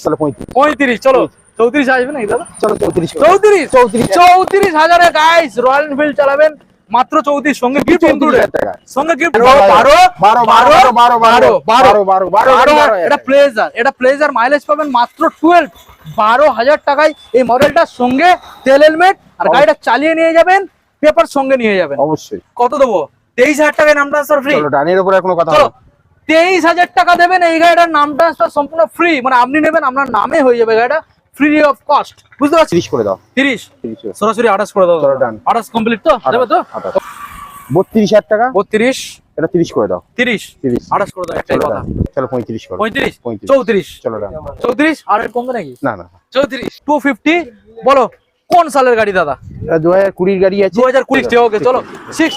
চলো 35 চলো 34 আসবে নাকি দাদা? চলো 34 34,000 গাইস রয়্যাল এনফিল্ড চালাবেন মাত্র 34 সঙ্গে গিফট ইনক্লুডেড সঙ্গে গিফট 12 এটা প্লেজার মাইলেজ পাবেন মাত্র 12,000 টাকায় এই মডেলটার সঙ্গে তেল হেলমেট আর গাড়িটা চালিয়ে নিয়ে যাবেন পেপার সঙ্গে নিয়ে যাবেন অবশ্যই। কত দেবো 23,000 টাকায় নাম ট্রান্সফার ফ্রি চলো ডানের উপরে কোনো কথা চলো 23,000 টাকা দেবেন এই গাড়িটার নাম ট্রান্সফার সম্পূর্ণ ফ্রি মানে আপনি নেবেন আপনার নামে হয়ে যাবে গাড়িটা ফ্রি অফ কস্ট বুঝতে পারছি 30 করে দাও 30 সরাসরি 28 করে দাও 28 কমপ্লিট তো দেবে তো 32,000 টাকা 32 এটা 30 করে দাও 30 28 করে দাও একটাই কথা চলো 35 করো 35 34 চলো ডান 34 আর কমবে নাকি না না 34 250 বলো কোন সালের গাড়ি দাদা? এটা 2020 গাড়ি আছে 2020 ওকে চলো 60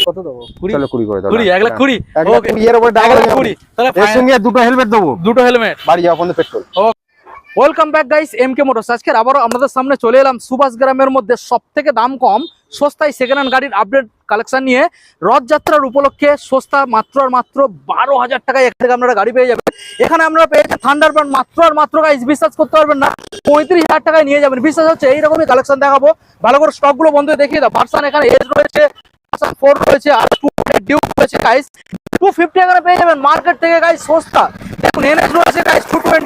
কত দেবো 20 চলো 20 করে দাও 20 1,20,000 ওকে এর উপরে ডাবল 1,20,000 তাহলে এর সঙ্গে দুটো হেলমেট দেবো দুটো হেলমেট বাড়ি যাওয়া পর্যন্ত পেট্রোল। ওয়েলকাম ব্যাক গাইস এমকে মোটরস আজকে আবারও আপনাদের সামনে চলে এলাম সুভাষ গ্রামের মধ্যে সবথেকে দাম কম সস্তায় সেকেন্ড হ্যান্ড গাড়ির আপডেট কালেকশন নিয়ে রথযাত্রার উপলক্ষে সস্তা মাত্র আর মাত্র 12,000 টাকায় এখান থেকে আপনারা গাড়ি পেয়ে যাবেন। এখানে আপনারা পেয়েছেন থান্ডারবার্ড মাত্র আর মাত্র গাইস বিশ্বাস করতে পারবেন না 35,000 টাকায় নিয়ে যাবেন। বিশ্বাস হচ্ছে এইরকমই কালেকশন দেখাবো ভালো করে স্টকগুলো বন্ধ দেখিয়ে দাও। ভার্সন এখানে এজ রয়েছে, ভার্সন 4 রয়েছে আর 200 ডিউক রয়েছে গাইস 250 এখানে পেয়ে যাবেন মার্কেট থেকে গাইস সস্তা। দেখুন এনএস রয়েছে গাইস 220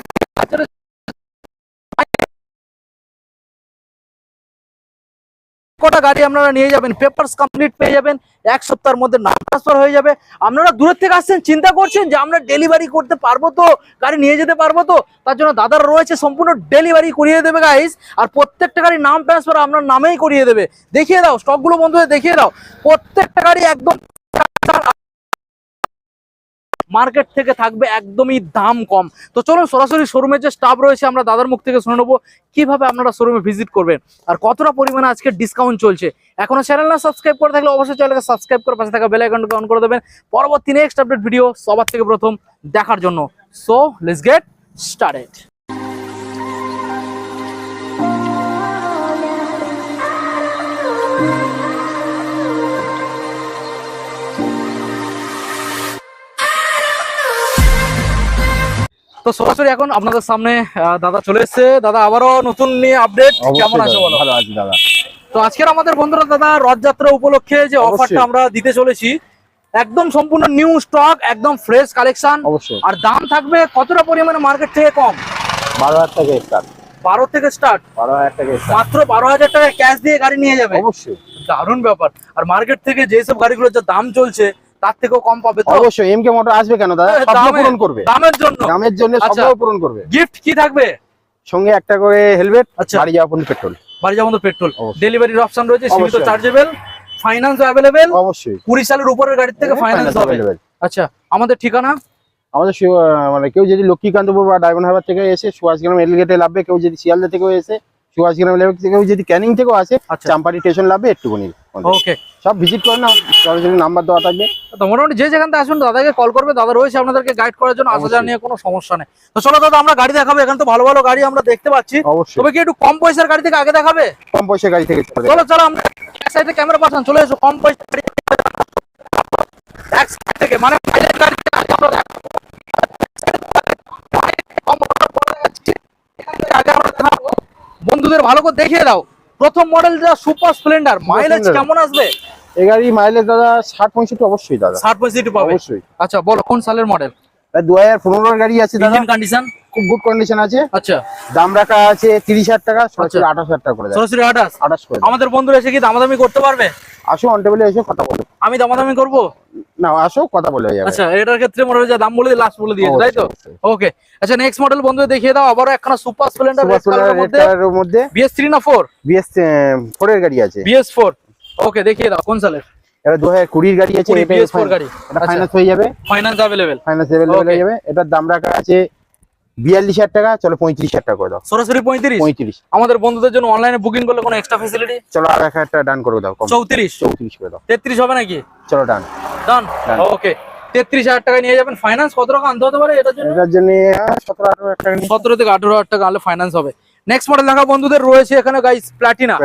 কটা গাড়ি আপনারা নিয়ে যাবেন পেপারস কমপ্লিট পেয়ে যাবেন এক সপ্তাহের মধ্যে নাম ট্রান্সফার হয়ে যাবে। আপনারা দূরের থেকে আসছেন চিন্তা করছেন যে আমরা ডেলিভারি করতে পারবো তো গাড়ি নিয়ে যেতে পারবো তো তার জন্য দাদার রয়েছে সম্পূর্ণ ডেলিভারি করিয়ে দেবে গাইস আর প্রত্যেকটা গাড়ি নাম ট্রান্সফার আপনার নামেই করিয়ে দেবে। দেখিয়ে দাও স্টকগুলো বন্ধুদের দেখিয়ে দাও প্রত্যেকটা গাড়ি একদম মার্কেট থেকে থাকবে একদমই দাম কম। তো চলুন সরাসরি শোরুমের যে স্টাফ রয়েছে আমরা দাদার মুখ থেকে শুনে নেবো কিভাবে আপনারা শোরুমে ভিজিট করবেন আর কতটা পরিমাণে আজকে ডিসকাউন্ট চলছে। এখনো চ্যানেল না সাবস্ক্রাইব করে থাকলে অবশ্যই চ্যানেলকে সাবস্ক্রাইব করে পাশে থাকা বেল আইকনটা অন করে দেবেন পরবর্তী নেক্সট আপডেট ভিডিও সবার থেকে প্রথম দেখার জন্য। So let's get started. তো সরাসরি এখন আপনাদের সামনে দাদা চলে এসেছে। দাদা আবারও নতুন নিয়ে আপডেট কেমন আছে বলো? ভালো আছি দাদা। তো আজকের আমাদের বন্ধুরা দাদা রথযাত্রা উপলক্ষে যে অফারটা আমরা দিতে চলেছি একদম সম্পূর্ণ নিউ স্টক একদম ফ্রেশ কালেকশন আর দাম থাকবে কতটা পরিমাণে মার্কেট থেকে কম 12,000 টাকা স্টার্ট 12 থেকে স্টার্ট 12,000 টাকা মাত্র 12,000 টাকা ক্যাশ দিয়ে গাড়ি নিয়ে যাবে অবশ্যই দারুণ ব্যাপার। আর মার্কেট থেকে যেসব গাড়িগুলোর যা দাম চলছে তার থেকেও কম পাবে তো অবশ্যই। এমকে মোটর আসবে কেন দাদা সব পূরণ করবে দামের জন্য সব পূরণ করবে। গিফট কি থাকবে সঙ্গে একটা করে হেলমেট বাড়ি যাওয়া পর্যন্ত পেট্রোল বাড়ি যাওয়া পর্যন্ত পেট্রোল ডেলিভারির অপশন রয়েছে সীমিত চার্জেবল ফাইন্যান্স अवेलेबल অবশ্যই 20 সালের উপরের গাড়ি থেকে ফাইন্যান্স হবে। আচ্ছা আমাদের ঠিকানা আমাদের মানে কেউ যদি লক্ষ্মীকান্তপুর বা ডায়মন্ড হারবার থেকে এসে সুভাষগ্রাম এল গেটে নামবে, কেউ যদি শিয়ালদা থেকেও এসে সুভাষগ্রাম এল গেট থেকেও যদি ক্যানিং থেকেও আসে চাম্পাটি স্টেশন নামবে একটুখানি ওকে সব ভিজিট করে না সরাসরি নাম্বার দেওয়া থাকবে। তো মোটামুটি যে যেখান থেকে আসুন দাদাকে কল করবে দাদা রয়েছে আপনাদেরকে গাইড করার জন্য আসা যাওয়া নিয়ে কোনো সমস্যা নেই। তো চলো দাদা আমরা গাড়ি দেখাবো এখানে তো ভালো ভালো গাড়ি আমরা দেখতে পাচ্ছি তবে কি একটু কম পয়সার গাড়ি থেকে আগে দেখাবে? কম পয়সার গাড়ি থেকে চলো আমরা এক সাইডে ক্যামেরা পাঠান চলে এসো কম পয়সার গাড়ি এক সাইড থেকে মানে মাইলেজ গাড়ি থেকে আমরা দেখাবো বন্ধুদের ভালো করে দেখিয়ে দাও। প্রথম মডেল যা সুপার স্প্লেন্ডার মাইলেজ কেমন আসবে? এই গাড়ি মাইলেজ দাদা 60-65 অবশ্যই দাদা 60-65 পাবে অবশ্যই। আচ্ছা বলো কোন সালের মডেল? 2015 এর গাড়ি আছে দাদা ইঞ্জিন কন্ডিশন খুব গুড কন্ডিশন আছে। আচ্ছা দাম রাখা আছে 30,000 টাকা সরাসরি 28,000 টাকা করে দেয় সরাসরি 28 করে। আমাদের বন্ধুরা এসে কি দামাদামি করতে পারবে? আসো অন টেবিলে এসে কথা বলো। আমি দামাদামি করব না আসো কথা বলে যাবে। আচ্ছা এটার ক্ষেত্রে মনে হয় যে দাম বলে লাস্ট বলে দিয়েছে তাই তো ওকে। আচ্ছা নেক্সট মডেল বন্ধু দেখিয়ে দাও আবারো একখানা সুপার স্প্লেন্ডার রেড কালারের মধ্যে BS3 না 4 BS4 এর গাড়ি আছে BS4 ওকে দেখিয়ে দাও কোন সালের? এটা 2020 এর গাড়ি আছে এটা BS4 গাড়ি এটা ফাইন্যান্স হয়ে যাবে ফাইন্যান্স अवेलेबल হয়ে যাবে। এটার দাম রাখা আছে 42,000 টাকা চলো 35,000 টাকা করে দাও সরাসরি 35 আমাদের বন্ধুদের জন্য অনলাইনে বুকিং করলে কোনো এক্সট্রা ফ্যাসিলিটি চলো আর 1,000 টাকা ডান করে দাও 34 করে দাও 33 হবে নাকি? চলো ডান ওকে 33,000 টাকা নিয়ে যাবেন। ফাইন্যান্স কত টাকা আনতে হতে পারে এটার জন্য 17-18,000 টাকা 17 থেকে 18,000 টাকা আনলে ফাইন্যান্স হবে। নেক্সট মডেল দেখা বন্ধুদের রয়েছে এখানে গাইস প্লাটিনা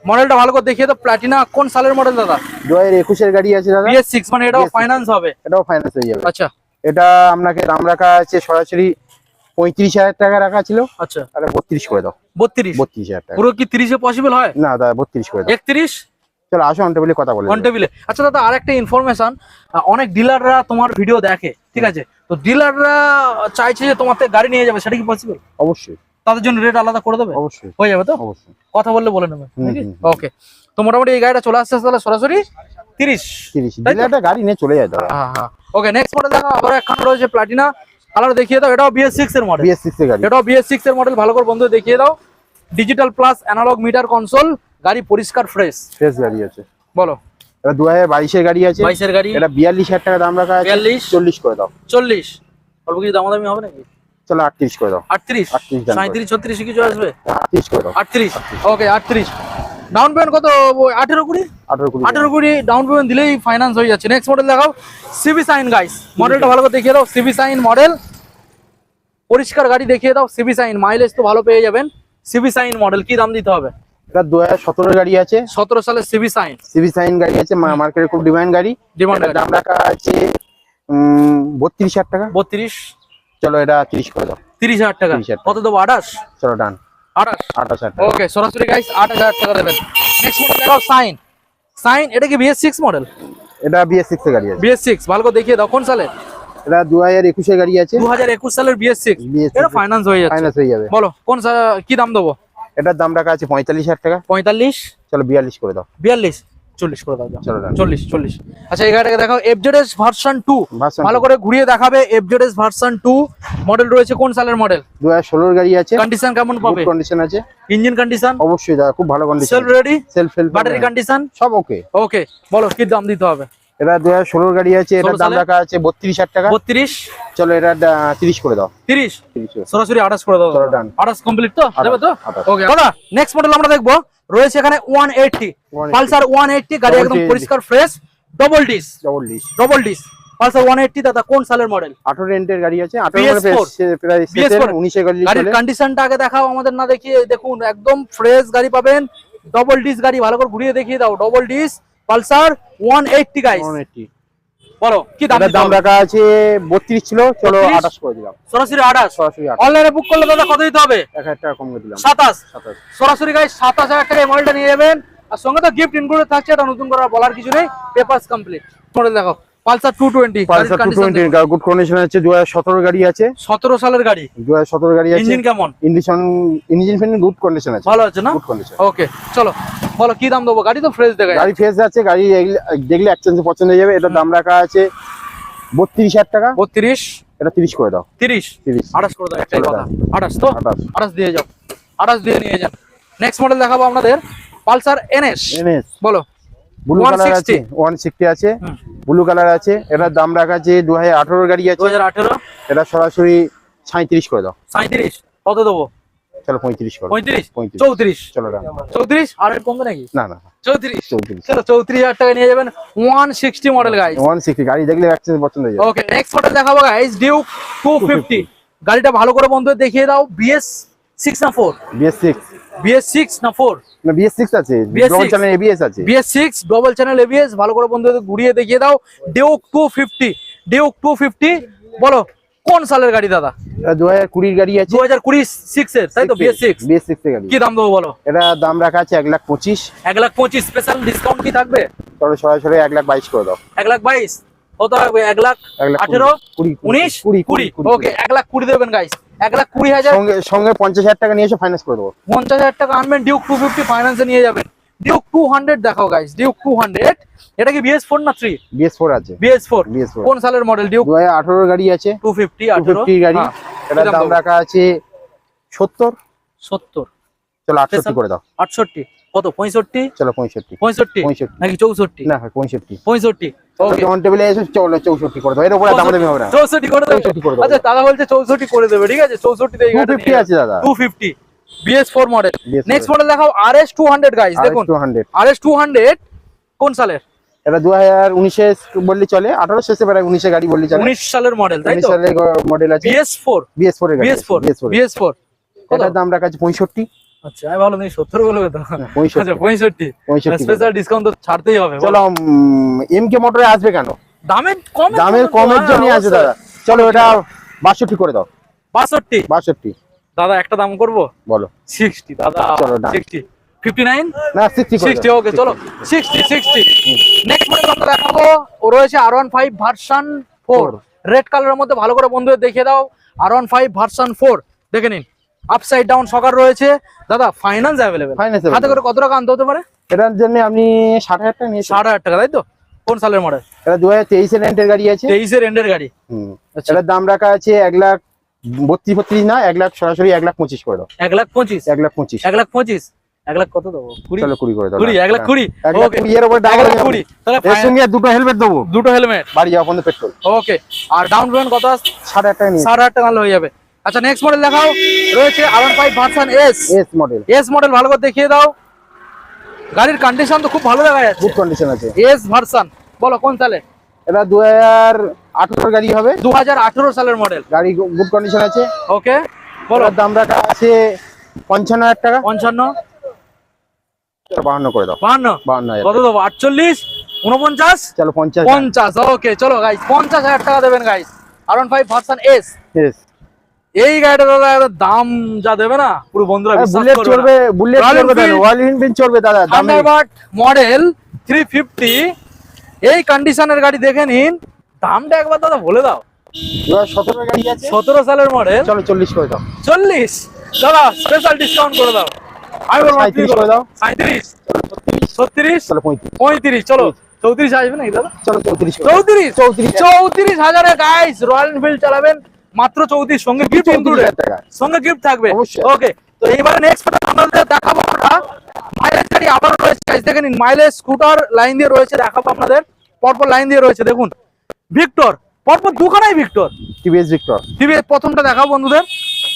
মডেলটা ভালো করে দেখিয়ে দাও। প্লাটিনা কোন সালের মডেল দাদা? 2021 এর গাড়ি আছে দাদা BS6 মানে এটাও ফাইন্যান্স হবে এটাও ফাইন্যান্স হয়ে যাবে। আচ্ছা এটা আপনাকে দাম রাখা আছে সরাসরি 35,000 টাকা রাখা ছিল, আচ্ছা তাহলে 32 করে দাও। 32 টাকা পুরো কি 30 এ পসিবল হয়? না দাদা 32 করে দাও। 31 চলো আসো অন টেবিলে কথা বলে অন টেবিলে। আচ্ছা দাদা আরেকটা ইনফরমেশন, অনেক ডিলাররা তোমার ভিডিও দেখে, ঠিক আছে, তো ডিলাররা চাইছে যে তোমার থেকে গাড়ি নিয়ে যাবে, সেটা কি পসিবল? অবশ্যই তাদের জন্য রেট আলাদা করে দেবে? অবশ্যই হয়ে যাবে তো? অবশ্যই কথা বললে বলে নেবে নাকি? হুম। ওকে, তো মোটামুটি এই গাড়িটা চলে আসছে তাহলে সরাসরি 30। 30 তাই তো? ডিলারটা গাড়ি নিয়ে চলে যায় দাদা। হ্যাঁ হ্যাঁ। ওকে, নেক্সট মডেল দেখো, আবার একখান রয়েছে প্লাটিনা কালার, দেখিয়ে দাও। এটাও BS6 এর মডেল। BS6 এর গাড়ি। এটাও BS6 এর মডেল, ভালো করে বন্ধু দেখিয়ে দাও। Digital plus analog meter console, গাড়ি পরিষ্কার ফ্রেশ। ফ্রেশ গাড়ি আছে। বলো। এটা 2022 এর গাড়ি আছে। 22 এর গাড়ি। এটা 42,000 টাকা দাম রাখা আছে। 42 40 করে দাও। 40 অল্প কিছু দামাদামি হবে নাকি? চলো 38 করে দাও। 38 38 37 36 কিছু আসবে? 38 করে দাও। 38। ওকে 38। ডাউন পেমেন্ট কত? 18 20। 18 20 ডাউন পেমেন্ট দিলেই ফাইন্যান্স হয়ে যাচ্ছে। নেক্সট মডেল দেখাও, সিবি সাইন গাইস। মডেলটা ভালো করে দেখিয়ে দাও। সিবি সাইন মডেল, পরিষ্কার গাড়ি দেখিয়ে দাও। সিবি সাইন, মাইলেজ তো ভালো পেয়ে যাবেন। সিবি সাইন মডেল, কি দাম দিতে হবে? এটা 2017 গাড়ি আছে। 17 সালের সিবি সাইন। সিবি সাইন গাড়ি আছে, মার্কেটে খুব ডিমান্ড গাড়ি। ডিমান্ড এটার দাম রাখা আছে 32,000 টাকা। 32। চলো এটা 30 করে দাও। 30,000 টাকা। 30,000 টাকা। কত দেবো? 28। চলো ডান। 28। 28,000 টাকা। ওকে, সরাসরি গাইস 8,000 টাকা দেবেন। নেক্সট মডেল দেখাও, সাইন। সাইন, এটা কি BS6 মডেল? এটা BS6 এর গাড়ি আছে। BS6 ভালো করে দেখিয়ে দাও। কোন সালের? এটা 2021 এর গাড়ি আছে। 2021 সালের BS6। এটা ফাইন্যান্স হয়ে যাচ্ছে। ফাইনান্স হয়ে যাবে। বলো কি দাম দেবো? এটার দাম রাখা আছে 45,000 টাকা। 45। চলো 42 করে দাও। 42 40 করে দাও। চলো ডান। 40। আচ্ছা এই গাড়িটাকে দেখাও, FZS ভার্সন 2। Version ভালো 2। করে ঘুরিয়ে দেখাবে। FZS ভার্সন 2 মডেল রয়েছে। কোন সালের মডেল? 2016 এর গাড়ি আছে। কন্ডিশন কেমন গুড পাবে? কন্ডিশন আছে। ইঞ্জিন কন্ডিশন অবশ্যই দাদা খুব ভালো condition. Self ready, self battery condition সব ওকে। ওকে। বলো কি দাম দিতে হবে? এটা 2016 গাড়ি আছে। এটার 16 দাম সালে? রাখা আছে 32,000 টাকা। 32। চলো এটা 30 করে দাও। 30 30 সরাসরি 28 করে দাও। চলো ডান। 28 কমপ্লিট তো? দেবে তো? 28। ওকে দাদা, নেক্সট মডেল আমরা দেখবো, রয়েছে এখানে 180 পালসার 180 গাড়ি, একদম পরিষ্কার ফ্রেশ, ডবল ডিস। পালসার 180 দাদা কোন সালের মডেল? 18 এন্টের গাড়ি আছে। 18 BS4 প্রায় 19 এর গাড়ি গাড়ির চলে। কন্ডিশনটা আগে দেখাও আমাদের, না দেখিয়ে। দেখুন একদম ফ্রেশ গাড়ি পাবেন। ডবল ডিস গাড়ি, ভালো করে ঘুরিয়ে দেখিয়ে দাও। Double disc Pulsar 180 guys. 180 বলো কি দাম? এটার দাম রাখা আছে 32 ছিল। চলো 32 28 করে দিলাম। সরাসরি 28। সরাসরি 28। অনলাইনে বুক করলে দাদা কত দিতে হবে? 1000 টাকা কম করে দিলাম। 27। 27। সরাসরি গাইস 27,000 টাকায় মডেলটা নিয়ে যাবেন। আর সঙ্গে তো গিফট ইনক্লুডেড থাকছে, এটা নতুন করে বলার কিছু নেই। Papers complete. মডেল দেখো, পালসার 220 পালসার 220 গুড কন্ডিশন আছে। 2017 গাড়ি আছে। 17 সালের গাড়ি। 2017 গাড়ি আছে। ইঞ্জিন কেমন? ইঞ্জিন ফিন গুড কন্ডিশন আছে। ভালো আছে না? Good condition. ওকে চলো, বলো কি দাম দেবো? গাড়ি তো ফ্রেশ দেখায়। গাড়ি ফ্রেশ আছে। গাড়ি দেখলে এক্সচেঞ্জ পছন্দ হয়ে যাবে। এটার দাম রাখা আছে 32,000 টাকা। 32। এটা 30 করে দাও। 30 30 28 করে দাও, একটাই কথা। 28 তো? 28 28 দিয়ে যাও। 28 দিয়ে নিয়ে যান। নেক্সট মডেল দেখাবো আপনাদের, পালসার NS। বলো। ব্লু কালার আছে। 160 আছে। ব্লু কালার আছে। এটার দাম রাখা আছে 2018 গাড়ি আছে। 2018। এটা সরাসরি 37 করে দাও। 37 কত দেবো? চলো 35 করো। 35 35 34। চলো ডান। 34 আর এর কমবে নাকি? না না 34। 34 চলো 34,000 টাকা নিয়ে যাবেন। 160 মডেল গাইস। 160 গাড়ি দেখলে এক্সচেঞ্জ পছন্দ হয়ে যাবে। ওকে নেক্সট মডেল দেখাবো গাইস, ডিউক 250। গাড়িটা ভালো করে বন্ধু দেখিয়ে দাও। BS6 না 4? BS6 BS6 না 4? না BS6 আছে। BS6 ডবল চ্যানেল ABS আছে। BS6 ডবল চ্যানেল ABS, ভালো করে বন্ধু ঘুরিয়ে দেখিয়ে দাও। ডিউক 250। ডিউক 250 বলো কোন সালের গাড়ি দাদা? এটা 2020 গাড়ি আছে। 2026 এর, তাই তো? BS6 এর গাড়ি। কি দাম দেবো বলো? এটা দাম রাখা আছে 1,25,000। 1,25,000 স্পেশাল ডিসকাউন্ট কি থাকবে? তবে সরাসরি 1,22,000 করে দাও। 1,22,000 কত থাকবে? 1,18,000 19 20 ওকে 1,20,000 দেবেন গাইস। 1,20,000 সঙ্গে 50,000 টাকা নিয়ে এসে ফাইন্যান্স করে দেবো। 50,000 টাকা আনবেন, ডিউক 250 ফাইন্যান্সে নিয়ে যাবেন। ডিউক 200 দেখাও গাইস। ডিউক 200 এটা কি BS4 না 3? BS4 আছে। BS4 BS4 কোন সালের মডেল? ডিউক 2018 গাড়ি আছে। 250 250 গাড়ি। এটার দাম রাখা আছে 70। 70 চলো 68 করে দাও। 68 কত? 65। চলো 65 65 নাকি 64? না 65 65 ওকে। অন টেবিলে এসে চলো 64 করে দাও। এর উপরে দাম দেবে হবে না। 64 করে দেবে। 64 করে দেবো। আচ্ছা দাদা বলছে 64 করে দেবে, ঠিক আছে? 64 তে এই গাড়িটা 250 আছে দাদা। 250 BS4 model. BS4 next model দেখাও, RS 200 গাইস। দেখুন 200 RS 200 কোন সালের? এটা 2019 বললে চলে। 18 শেষে প্রায় 19 গাড়ি বললে চলে। 19 সালের মডেল, তাই 19 তো? সালের মডেল আছে। BS4 BS4 এর গাড়ি। BS4 কত? এটার দাম রাখা আছে 65। আচ্ছা আমি ভালো নেই 70 বলবে তো। 65 আচ্ছা 65 স্পেশাল ডিসকাউন্ট তো ছাড়তেই হবে। চলো MK মোটরে আসবে কেন? দামের কম, দামের কমের জন্য আছে দাদা। চলো এটা 62 করে দাও। 62 62। দাদা একটা দাম করবো, বলো 60 দাদা, চলো, done। 60 59 না 60 করে 60 ওকে চলো 60 নেক্সট মডেল আমরা দেখাবো, ও রয়েছে R15 ভার্সন 4 রেড কালারের মধ্যে। ভালো করে বন্ধুদের দেখিয়ে দাও, R15 ভার্সন 4 দেখে নিন, আপসাইড ডাউন সকার রয়েছে দাদা, ফাইন্যান্স অ্যাভেলেবেল। Finance হাতে করে কত টাকা আনতে হতে পারে? এটার জন্য আপনি 60,000 টাকা নিয়েছেন। 60,000 টাকা, তাই তো? কোন সালের মডেল? এটা 2023 এর রেন্টের গাড়ি আছে। 23 এর এন্ডের গাড়ি। আচ্ছা। এটার দাম রাখা আছে 1,32,32 না, 1 লাখ, সরাসরি 1,25,000 করে দাও। 1,25,000 1,25,000 1,25,000 1 লাখ কত দেবো? 20 চলো 20 করে দাও। 20 1,20,000 ওকে, 1,20,000 এর উপর ডাবল 1,20,000 তাহলে এর সঙ্গে দুটো হেলমেট দেবো, দুটো হেলমেট, বাড়ি যাওয়া পর্যন্ত পেট্রোল। ওকে। আর ডাউন পেমেন্ট কত আসছে? 60,000 টাকা নিয়ে 60,000 টাকা হয়ে যাবে। আচ্ছা নেক্সট মডেল দেখাও, রয়েছে R15 version S. S model. S model ভালো করে দেখিয়ে দাও, গাড়ির কন্ডিশন তো খুব ভালো দেখা যাচ্ছে। গুড কন্ডিশন আছে। এস ভার্সন বলো কোন সালে? এটা 2018 গাড়ি হবে, 2018 সালের মডেল। গাড়ি গুড কন্ডিশন আছে। ওকে বলো। এটার দাম রাখা আছে 55,000 টাকা। 55 52 করে দাও। 52 52,000 কত দেবো? 48 49 চলো 50। 50 ওকে চলো গাইস, 50,000 টাকা দেবেন guys, R15 version S. S এই গাড়িটা দাদা দাম যা দেবে না, পুরো বন্ধুরা বিশ্বাস বুলেট করবে চলবে, না। বুলেট Royal চলবে, Enfield রয়্যাল এনফিল্ড চলবে দাদা। দামে থান্ডারবার্ড মডেল 350, এই কন্ডিশনের গাড়ি দেখে নিন, দামটা একবার দাদা বলে দাও। 2017 গাড়ি আছে। 17 সালের মডেল। চলো 40 করে দাও। 40 দাদা স্পেশাল ডিসকাউন্ট করে দাও। আমি বলবো 37 করে দাও। 37 36 চলো 35। 35 চলো 34 আসবে নাকি দাদা? চলো 34 করে দাও। 34,000 গাইস, রয়্যাল এনফিল্ড চালাবেন মাত্র 34, সঙ্গে গিফট ইনক্লুডেড, 34,000 টাকা। সঙ্গে গিফট থাকবে। অবশ্যই। ওকে তো এইবারে নেক্সট আপনাদের দেখাবো আমরা মাইলেজ গাড়ি আবার রয়েছে গাইস, দেখে নিন মাইলেজ স্কুটার লাইন দিয়ে রয়েছে, দেখাবো আপনাদের পরপর লাইন দিয়ে রয়েছে। দেখুন ভিক্টর, পরপর দুখানাই ভিক্টর। TVS Victor. টিভিএস প্রথমটা দেখাবো বন্ধুদের,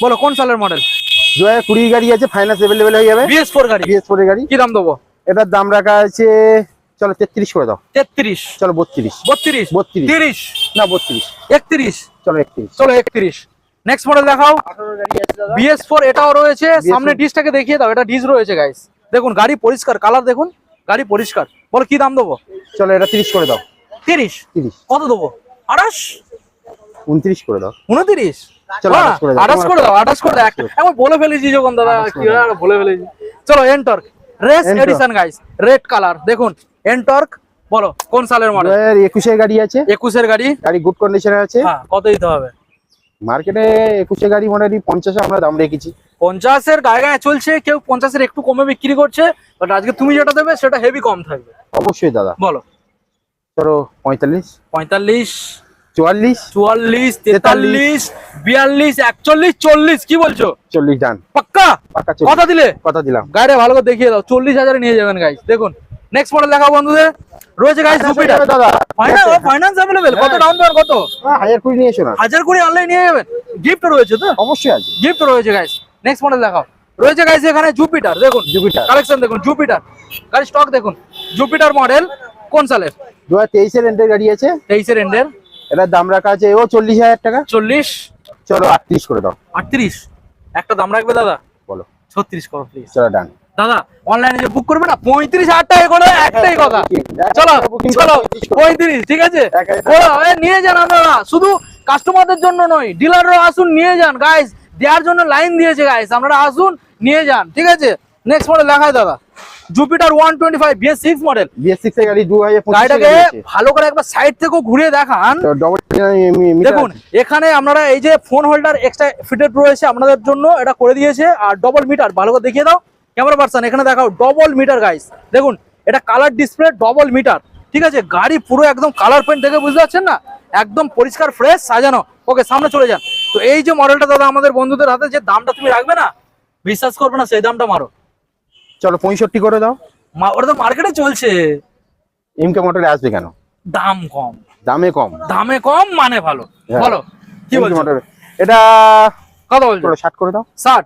বলো কোন সালের মডেল? 2020 গাড়ি আছে, ফাইন্যান্স अवेलेबल হয়ে যাবে। BS4 গাড়ি। BS4 এর গাড়ি। কি দাম দেবো? এটার দাম রাখা আছে চলো 33 করে দাও। 33 চলো 32। 32 32 30 না 32 31 চলো 31। চলো 31। নেক্সট মডেল দেখাও, 18 গাড়ি আছে দাদা। BS4 এটাও রয়েছে। BS4 সামনে ডিসটাকে দেখিয়ে দাও, এটা ডিস রয়েছে গাইস, দেখুন গাড়ি পরিষ্কার, কালার দেখুন, গাড়ি পরিষ্কার। বলো কি দাম দেবো? চলো এটা 30 করে দাও। 30 30 কত দেবো? 28 29 করে দাও। 29 চলো 28 করে দাও। 28 করে দাও। 28 করে দাও। আমি বলে ফেলেছি যখন দাদা, 28 কি আর বলে ফেলেছি। চলো Ntorq race Ntorq। Edition guys, red colour দেখুন এনটর্ক, বলো কোন সালের মডেল? 2021 এর গাড়ি আছে। 21 এর গাড়ি। গাড়ি গুড কন্ডিশনে আছে। হ্যাঁ কত দিতে হবে? মার্কেটে 21 এর গাড়ি মোটামুটি 50 আমরা দাম রেখেছি। 50 এর গায়ে গায়ে চলছে, কেউ 50 এর একটু কমে বিক্রি করছে, বাট আজকে তুমি যেটা দেবে সেটা হেভি কম থাকবে। অবশ্যই দাদা। বলো চলো 45 45 44 44 43 42 41 40 কি বলছো? 40 ডান। পাক্কা পাকা 40। কথা দিলে? কথা দিলাম। গাড়ি ভালো করে দেখিয়ে দাও, 40,000 নিয়ে যাবেন গাইস। দেখুন নেক্সট মডেল দেখাও বন্ধুদের, রয়েছে গাইস জুপিটার। দাদা ফাইন্যান্স अवेलेबल, কত হ্যাঁ। ডাউন পেমেন্ট কত? 1000 কুড়ি নিয়ে এসো না। 1000 করে অনলাইন নিয়ে যাবেন, গিফট রয়েছে তো? অবশ্যই আছে। গিফট রয়েছে গাইস। নেক্সট মডেল দেখাও, রয়েছে গাইস এখানে জুপিটার। দেখুন জুপিটার কালেকশন দেখুন, জুপিটার গাড়ি স্টক দেখুন। জুপিটার মডেল কোন সালের? 2023 এর রেন্টের গাড়ি আছে। 23 এর এন্ডের। এটার দাম রাখা আছে ও 40,000 টাকা। 40 চলো 38 করে দাও। 38 একটা দাম রাখবে দাদা, বলো 36 করো প্লিজ। চলো ডান। দাদা অনলাইনে যে বুক করবে না 35,000 টাকা করে, একটাই কথা। চলো চলো 35 ঠিক আছে, ওরা নিয়ে যান আপনারা, শুধু কাস্টমারদের জন্য নয়, ডিলাররা আসুন নিয়ে যান গাইস, দেওয়ার জন্য লাইন দিয়েছে গাইস, আপনারা আসুন নিয়ে যান ঠিক আছে। নেক্সট মডেল দেখায় দাদা, জুপিটার 125 BS6 মডেল। BS6 এর গাড়ি 2025 গাড়িটাকে ভালো করে একবার সাইড থেকেও ঘুরিয়ে দেখান। ডবল দেখুন এখানে আপনারা এই যে ফোন হোল্ডার এক্সট্রা ফিটেড রয়েছে আপনাদের জন্য, এটা করে দিয়েছে। আর ডবল মিটার ভালো করে দেখিয়ে দাও ক্যামেরা পারসন, এখানে দেখাও ডবল মিটার গাইস। দেখুন এটা কালার ডিসপ্লে, ডবল মিটার ঠিক আছে। গাড়ি পুরো একদম কালার পেন্ট দেখে বুঝতে পারছেন না, একদম পরিষ্কার ফ্রেশ সাজানো। ওকে সামনে চলে যান। তো এই যে মডেলটা দাদা আমাদের বন্ধুদের হাতে, যে দামটা তুমি রাখবে না বিশ্বাস করবে না, সেই দামটা মারো। চলো 65 করে দাও। ওটা তো মার্কেটে চলছে। এমকে মোটরে আসবে কেন? দাম কম, দামে কম। দামে কম মানে ভালো। হ্যাঁ। বলো কি MK বলছো? মোটরে এটা কত বলছো? 60 করে দাও। 60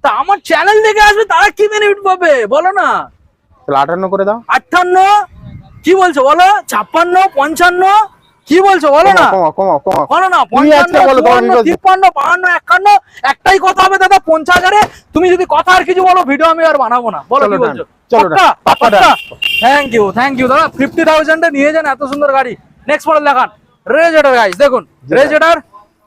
তা আমার চ্যানেল দেখে আসবে তারা কি বেনিফিট পাবে বলো না? চলো 58 করে দাও। 58 কি বলছো বলো? 56 55 কি বলছো বলো না? কমাও কমাও কমাও। বলো না তুমি আজকে 55 বলো, তোমার 54 বিকজ- 53 52 51 একটাই কথা হবে দাদা 50,000-এ। তুমি যদি কথা আর কিছু বলো ভিডিও আমি আর বানাবো না। বলো চলো কি done, বলছো? চলো পাক্কা? done, পাক্কা পাক্কা? done। থ্যাংক ইউ দাদা, 50,000-এ নিয়ে যান এত সুন্দর গাড়ি। নেক্সট মডেল দেখান, রেজেটার গাইস। দেখুন রেজেটার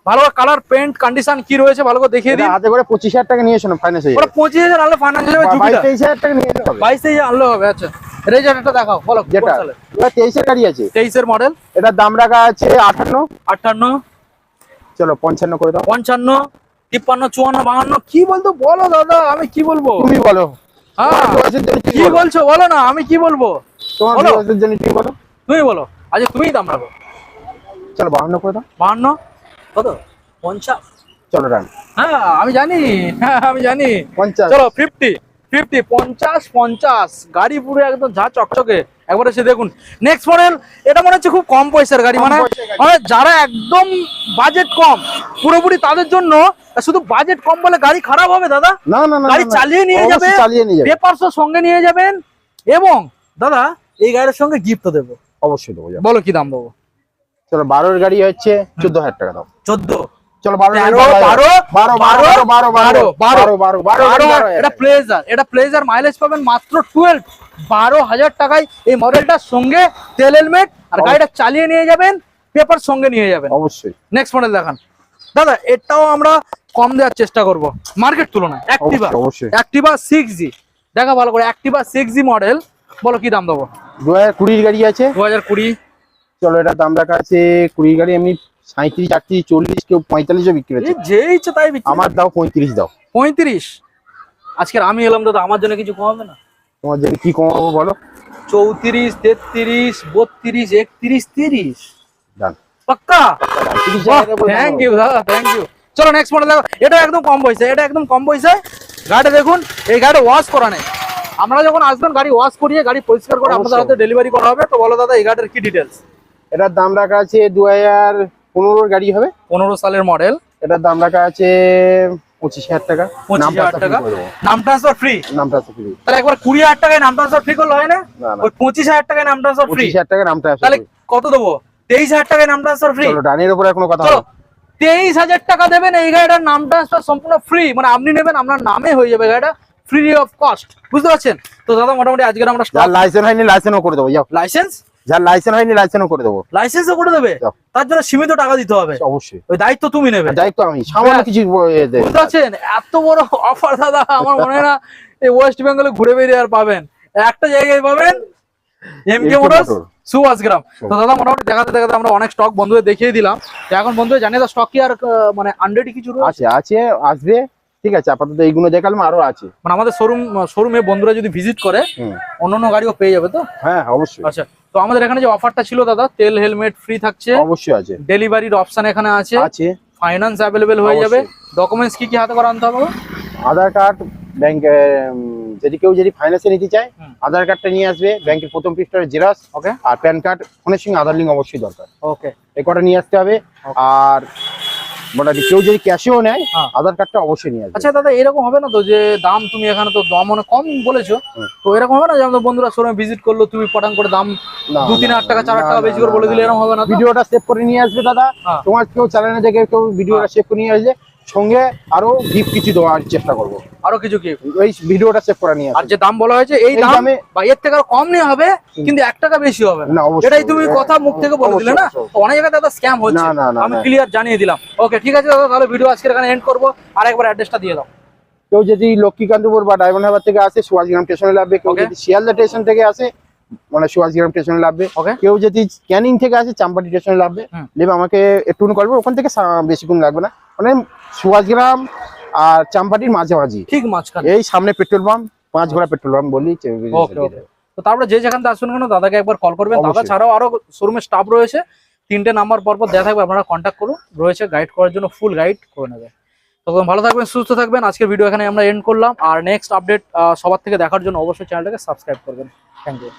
ভালো কালার পেন্ট কন্ডিশন কি রয়েছে ভালো করে দেখিয়ে দিন। হাতে করে 25,000 টাকা নিয়ে এসো না ফাইন্যান্স হয়ে ওটা 25,000 আনলে ফাইন্যান্স হয়ে যাবে। 22-23,000 টাকা নিয়ে এলে হবে। 22,000 আনলে হবে। আচ্ছা রেজাল্টটা দেখাও বলো কোন যেটা সালে? এটা 23 এর গাড়ি আছে, 23 এর মডেল, এটার দাম রাখা আছে 58। 58, চলো 55 করে দাও। 55, 53, 54, 52 কি বলতো বলো দাদা, আমি কি বলবো? তুমি বলো। হ্যাঁ তোমার ভিউয়ার্সের জন্য কি বলছো বলো না, আমি কি বলবো? তোমার বলো। ভিউয়ার্সের জন্য কি বলো? তুমি বলো। আচ্ছা তুমিই দাম রাখো। চলো 52 করে দাও। 52 কত? 50। চলো রান। হ্যাঁ আমি জানি, হ্যাঁ আমি জানি। 50। চলো 50, 50 গাড়ি পুরো একদম ঝা চকচকে। একবার এসে দেখুন নেক্সট মডেল। এটা মনে হচ্ছে খুব কম পয়সার গাড়ি, কম মানে পয়সার গাড়ি। মানে যারা একদম বাজেট কম পুরোপুরি তাদের জন্য। শুধু বাজেট কম বলে গাড়ি খারাপ হবে দাদা? না না না, গাড়ি চালিয়ে নিয়ে যাবে, অবশ্যই চালিয়ে নিয়ে যাবে। পেপারসও সঙ্গে নিয়ে যাবেন, এবং দাদা এই গাড়ির সঙ্গে গিফটও দেবো। অবশ্যই দেবো। যাও। বলো কি দাম দেবো? চলো 12 এর গাড়ি হচ্ছে 14,000 টাকা দাও। 14, চলো 12 এটা প্লেজার, এটা প্লেজার মাইলেজ পাবেন মাত্র 12,000 টাকায়। এই মডেলটার সঙ্গে তেল হেলমেট আর গাড়িটা চালিয়ে নিয়ে যাবেন, পেপার সঙ্গে নিয়ে যাবেন। অবশ্যই। নেক্সট মডেল দেখান দাদা। এটাও আমরা কম দেওয়ার চেষ্টা করব মার্কেট তুলনায়। অ্যাক্টিভা, অবশ্যই। অ্যাক্টিভা 6G দেখা ভালো করে। অ্যাক্টিভা 6G মডেল, বলো কি দাম দেবো? 2020 গাড়ি আছে। 2020। চলো এটা দাম রাখা আছে 20 গাড়ি এমনি 37, 38, 40, কেউ 45 বিক্রি হচ্ছে। যে ইচ্ছে তাই বিক্রি। আমার দাও 35 দাও। 35। আজকের আমি এলাম দাদা, আমার জন্য কিছু কমাবে না? তোমার জন্য কি কমাবো বলো? 34, 33, 32, 31, 30 ডান। পাক্কা? 30,000 বলে থ্যাংক দাও। ইউ দাদা, থ্যাংক ইউ। চলো নেক্সট মডেল দেখো। এটা একদম কম পয়সা, এটা একদম কম পয়সায়। গাড়ি দেখুন, এই গাড়ি ওয়াশ করা নেই। আমরা যখন আসবেন গাড়ি ওয়াশ করিয়ে গাড়ি পরিষ্কার করে আপনাদের হাতে ডেলিভারি করা হবে। তো বলো দাদা এই গাড়ির কি ডিটেলস? এটার দাম রাখা আছে 2015 এর গাড়ি হবে। 15 সালের মডেল। এটার দাম রাখা আছে 25,000 টাকা। 25,000 টাকা। নাম ট্রান্সফার ফ্রি। নাম ট্রান্সফার ফ্রি। তাহলে একবার 20,000 টাকায় নাম ট্রান্সফার ফ্রি করলে হয় না? না না, ওই 25,000 টাকায় নাম ট্রান্সফার ফ্রি। 25,000 টাকা নাম ট্রান্সফার। তাহলে কত দেবো? 23,000 টাকায় নাম ট্রান্সফার ফ্রি। চলো ডানের উপরে কোনো কথা চলো হবে। 23,000 টাকা দেবেন, এই গাড়িটার নাম ট্রান্সফার সম্পূর্ণ ফ্রি। মানে আপনি নেবেন, আপনার নামে হয়ে যাবে গাড়িটা, ফ্রি অফ কস্ট। বুঝতে পারছেন? তো দাদা মোটামুটি আজকে আমরা যার লাইসেন্স হয়নি লাইসেন্সও করে দেবো। যাও। লাইসেন্স, যার লাইসেন্স হয়নি লাইসেন্সও করে দেবো। লাইসেন্সও করে দেবে। যাও। তার জন্য সীমিত টাকা দিতে হবে। অবশ্যই। ওই দায়িত্ব তুমি নেবে। দায়িত্ব আমি সামান্য কিছু বুঝতে পারছেন? এত বড় অফার দাদা আমার মনে হয় না এই ওয়েস্ট বেঙ্গলে ঘুরে বেরিয়ে আর পাবেন। একটা জায়গায় পাবেন, এমকে মোটরস, সুভাষগ্রাম। তো দাদা মোটামুটি দেখাতে দেখাতে আমরা অনেক স্টক বন্ধুদের দেখিয়ে দিলাম। তো এখন বন্ধুদের জানিয়ে দাও স্টক কি আর মানে আনরেডি কিছু আছে আছে আসবে। ঠিক আছে, আপাতত এইগুলো দেখালাম, আরো আছে। মানে আমাদের শোরুমে বন্ধুরা যদি ভিজিট করে অন্যান্য গাড়িও পেয়ে যাবে তো? হ্যাঁ অবশ্যই। আচ্ছা, তো আমাদের এখানে যে অফারটা ছিল দাদা, তেল হেলমেট ফ্রি থাকছে, অবশ্যই আছে। ডেলিভারির অপশন এখানে আছে, আছে। ফাইন্যান্স অ্যাভেলেবেল হয়ে যাবে। ডকুমেন্টস কি কি হাতে করে আনতে হবে? আধার কার্ড, ব্যাংক, যদি কেউ ফাইন্যান্সে নিতে চায় আধার কার্ডটা নিয়ে আসবে, ব্যাংকের প্রথম পৃষ্ঠার জেরক্স, ওকে, আর প্যান কার্ড, ফোনের সঙ্গে আধার লিঙ্ক অবশ্যই দরকার। ওকে, এই কটা নিয়ে আসতে হবে। আর মোটামুটি কেউ যদি ক্যাশেও নেয় হ্যাঁ। আধার কার্ডটা অবশ্যই নিয়ে আসবে। আচ্ছা দাদা এরকম হবে না তো যে দাম তুমি এখানে তো দাম অনেক কম বলেছো, তো এরকম হবে না যে আমাদের বন্ধুরা শোরুমে ভিজিট করলো তুমি পটাং করে দাম 2-3,000 টাকা 4,000 টাকা বেশি করে বলে দিলে এরকম হবে না তো? ভিডিওটা সেভ করে নিয়ে আসবে দাদা। হ্যাঁ। তোমার কেউ চ্যানেলে দেখে কেউ ভিডিওটা সেভ করে নিয়ে আসলে সঙ্গে আরো গিফট কিছু দেওয়ার চেষ্টা করবো। আরো কিছু কি? ওই ভিডিওটা সেভ করে নিয়ে আর আসবে। যে দাম বলা হয়েছে এই দামে বা এর থেকে আরো কম নেওয়া হবে, কিন্তু 1 টাকা বেশি হবে না। না, অবশ্যই। এটাই তুমি কথা মুখ থেকে বলে দিলে না? অবশ্যই। তো অনেক জায়গায় দাদা স্ক্যাম হচ্ছে, না, না, না, আমি না। ক্লিয়ার জানিয়ে দিলাম। ওকে ঠিক আছে দাদা, তাহলে ভিডিও আজকে এখানে এন্ড করবো। আর একবার অ্যাড্রেসটা দিয়ে দাও। কেউ যদি লক্ষ্মীকান্তপুর বা ডায়মন্ড হারবার থেকে আসে সুভাষগ্রাম স্টেশনে নামবে। কেউ Okay. যদি শিয়ালদা স্টেশন থেকে আসে মানে সুভাষগ্রাম স্টেশনে নামবে। ওকে, কেউ যদি ক্যানিং থেকে আসে চাম্পাটি স্টেশনে নামবে। নেবে আমাকে একটু করবে, ওখান থেকে বেশিক্ষণ লাগবে না। মানে সুভাষগ্রাম আর চাম্পাটির মাঝামাঝি, ঠিক মাঝখানে। এই সামনে পেট্রোল পাম্প, 5 ঘোড়া পেট্রোল পাম্প বলি। ওকে ওকে, তো তারপরে যে যেখান থেকে আসবেন কেন দাদাকে একবার কল করবেন। দাদা অবশ্যই। ছাড়াও আরো শোরুমের স্টাফ রয়েছে, 3টে নাম্বার পরপর দেওয়া থাকবে, আপনারা কন্ট্যাক্ট করুন। রয়েছে গাইড করার জন্য, ফুল গাইড করে নেবে। তো ভালো থাকবেন, সুস্থ থাকবেন। আজকের ভিডিও এখানে আমরা এন্ড করলাম। আর নেক্সট আপডেট সবার থেকে দেখার জন্য অবশ্যই চ্যানেলটাকে সাবস্ক্রাইব করবেন। Thank you.